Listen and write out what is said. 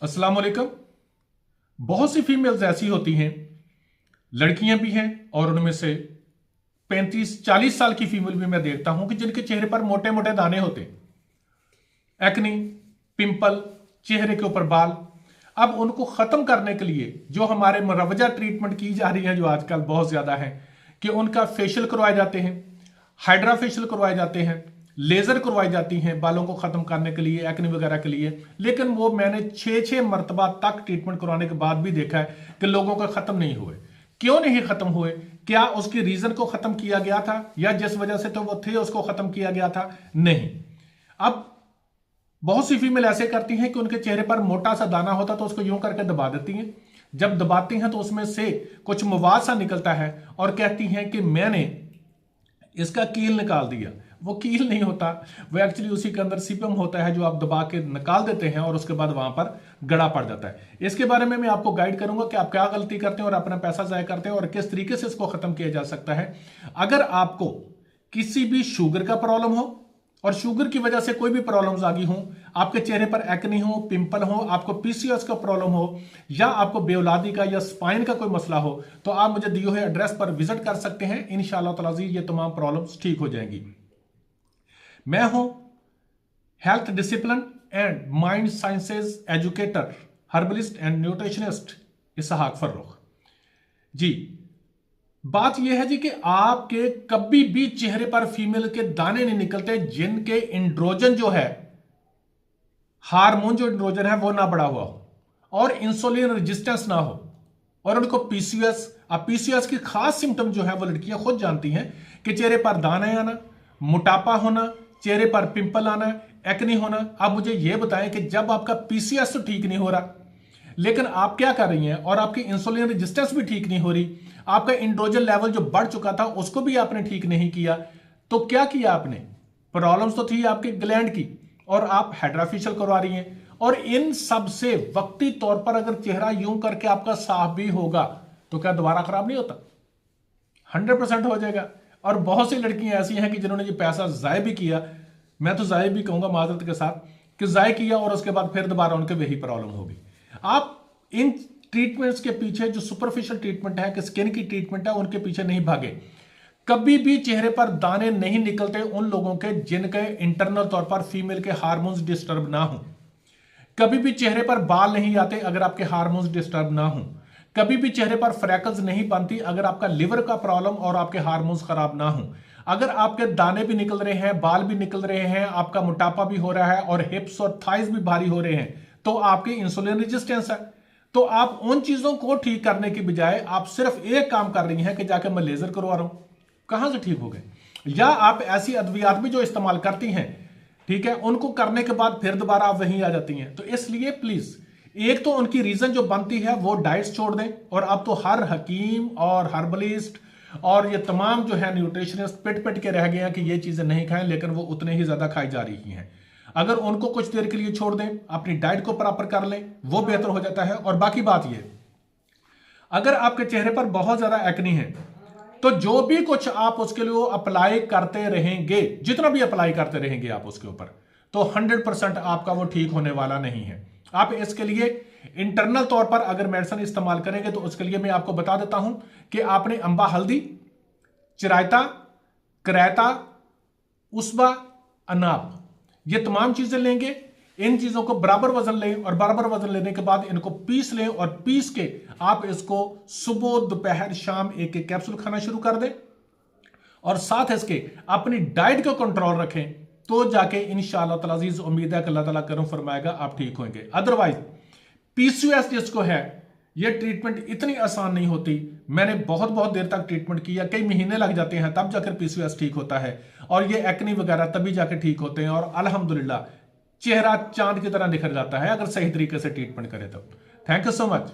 अस्सलाम वालेकुम। बहुत सी फीमेल्स ऐसी होती हैं, लड़कियां भी हैं और उनमें से 35-40 साल की फीमेल भी मैं देखता हूं कि जिनके चेहरे पर मोटे मोटे दाने होते, एक्नी, पिंपल, चेहरे के ऊपर बाल। अब उनको खत्म करने के लिए जो हमारे मुरवजा ट्रीटमेंट की जा रही है, जो आजकल बहुत ज्यादा है, कि उनका फेशियल करवाए जाते हैं, हाइड्रा फेशियल करवाए जाते हैं, लेजर करवाई जाती हैं बालों को खत्म करने के लिए, एक्ने वगैरह के लिए। लेकिन वो मैंने 6-6 मरतबा तक ट्रीटमेंट करवाने के बाद भी देखा है कि लोगों का खत्म नहीं हुए। क्यों नहीं खत्म हुए? क्या उसके रीजन को खत्म किया गया था, या जिस वजह से तो वो थे उसको खत्म किया गया था? नहीं। अब बहुत सी फीमेल ऐसे करती हैं कि उनके चेहरे पर मोटा सा दाना होता तो उसको यूं करके दबा देती हैं। जब दबाती हैं तो उसमें से कुछ मवाद सा निकलता है और कहती हैं कि मैंने इसका कील निकाल दिया। वो कील नहीं होता, वो एक्चुअली उसी के अंदर सीपम होता है जो आप दबा के निकाल देते हैं और उसके बाद वहां पर गड़ा पड़ जाता है। इसके बारे में मैं आपको गाइड करूंगा कि आप क्या गलती करते हैं और अपना पैसा जाया करते हैं और किस तरीके से इसको खत्म किया जा सकता है। अगर आपको किसी भी शुगर का प्रॉब्लम हो और शुगर की वजह से कोई भी प्रॉब्लम्स आ गई हो, आपके चेहरे पर एक्ने हो, पिंपल हो, आपको पीसीओएस का प्रॉब्लम हो, या आपको बेऔलादी का या स्पाइन का कोई मसला हो, तो आप मुझे दिए हुए एड्रेस पर विजिट कर सकते हैं। इंशाअल्लाह ताला ये तमाम प्रॉब्लम्स ठीक हो जाएंगी। मैं हूं health discipline and mind sciences educator, herbalist and nutritionist Ishaq Farrukh ji. बात यह है जी कि आपके कभी भी चेहरे पर फीमेल के दाने नहीं निकलते जिनके इंड्रोजन जो है, हार्मोन जो इंड्रोजन है वो ना बढ़ा हुआ हो और इंसुलिन रेजिस्टेंस ना हो और उनको पीसीओएस। अब पीसीओएस की खास सिम्टम जो है वो लड़कियां खुद जानती हैं कि चेहरे पर दाने आना, मोटापा होना, चेहरे पर पिंपल आना, एक्ने होना। अब मुझे यह बताएं कि जब आपका पीसीओएस तो ठीक नहीं हो रहा, लेकिन आप क्या कर रही हैं और आपकी इंसुलिन रेजिस्टेंस भी ठीक नहीं हो रही, आपका इंड्रोजन लेवल जो बढ़ चुका था उसको भी आपने ठीक नहीं किया, तो क्या किया आपने? प्रॉब्लम्स तो थी आपके ग्लैंड की और आप हाइड्रा फेशियल करवा रही हैं। और इन सब से वक्ती तौर पर अगर चेहरा यूं करके आपका साफ भी होगा तो क्या दोबारा खराब नहीं होता? 100% हो जाएगा। और बहुत सी लड़कियां ऐसी हैं कि जिन्होंने ये पैसा जाय भी किया, मैं तो जाय भी कहूंगा माजरत के साथ, कि जाय किया और उसके बाद फिर दोबारा उनके वही प्रॉब्लम होगी। आप इन ट्रीटमेंट्स के पीछे, जो सुपरफिशियल ट्रीटमेंट है, कि स्किन की ट्रीटमेंट है, उनके पीछे नहीं भागे। कभी भी चेहरे पर दाने नहीं निकलते उन लोगों के जिनके इंटरनल तौर पर फीमेल के हार्मोन्स डिस्टर्ब ना हो। कभी भी चेहरे पर बाल नहीं आते अगर आपके हार्मोन्स डिस्टर्ब ना हो। कभी भी चेहरे पर फ्रैकल्स नहीं बनती अगर आपका लिवर का प्रॉब्लम और आपके हार्मोन्स खराब ना हो। अगर आपके दाने भी निकल रहे हैं, बाल भी निकल रहे हैं, आपका मोटापा भी हो रहा है और हिप्स और थाइज भी भारी हो रहे हैं, तो आपकी इंसुलिन रेजिस्टेंस है। तो आप उन चीजों को ठीक करने की बजाय आप सिर्फ एक काम कर रही हैं कि जाकर मैं लेजर करवा रहा हूं। कहां से ठीक हो गए? या आप ऐसी अद्वियात भी जो इस्तेमाल करती हैं, ठीक है, उनको करने के बाद फिर दोबारा आप वहीं आ जाती हैं। तो इसलिए प्लीज, एक तो उनकी रीजन जो बनती है वो डाइट्स छोड़ दें। और अब तो हर हकीम और हर्बलिस्ट और ये तमाम जो है न्यूट्रिशनिस्ट पिट पिट के रह गए हैं कि ये चीजें नहीं खाएं, लेकिन वो उतने ही ज्यादा खाई जा रही हैं। अगर उनको कुछ देर के लिए छोड़ दें, अपनी डाइट को प्रॉपर कर लें, वो बेहतर हो जाता है। और बाकी बात ये, अगर आपके चेहरे पर बहुत ज्यादा एक्ने है तो जो भी कुछ आप उसके लिए अप्लाई करते रहेंगे, जितना भी अप्लाई करते रहेंगे आप उसके ऊपर, तो 100% आपका वो ठीक होने वाला नहीं है। आप इसके लिए इंटरनल तौर पर अगर मेडिसिन इस्तेमाल करेंगे तो उसके लिए मैं आपको बता देता हूं कि आपने अंबा हल्दी, चिरायता, करायता, उसबा, अनाब, ये तमाम चीजें लेंगे। इन चीजों को बराबर वजन लें और बराबर वजन लेने के बाद इनको पीस लें और पीस के आप इसको सुबह, दोपहर, शाम एक एक कैप्सूल खाना शुरू कर दें और साथ इसके अपनी डाइट को कंट्रोल रखें, तो जाके इंशाअल्लाह ताला अजीज उम्मीद है कि अल्लाह ताला करम फरमाएगा, आप ठीक होंगे। अदरवाइज पीसीओएस जिसको है, ये ट्रीटमेंट इतनी आसान नहीं होती। मैंने बहुत बहुत देर तक ट्रीटमेंट किया, कई महीने लग जाते हैं तब जाकर पीसीओएस ठीक होता है और ये एक्ने वगैरह तभी जाकर ठीक होते हैं। और अल्हम्दुलिल्लाह चेहरा चांद की तरह निखर जाता है अगर सही तरीके से ट्रीटमेंट करें तो। Thank you so much.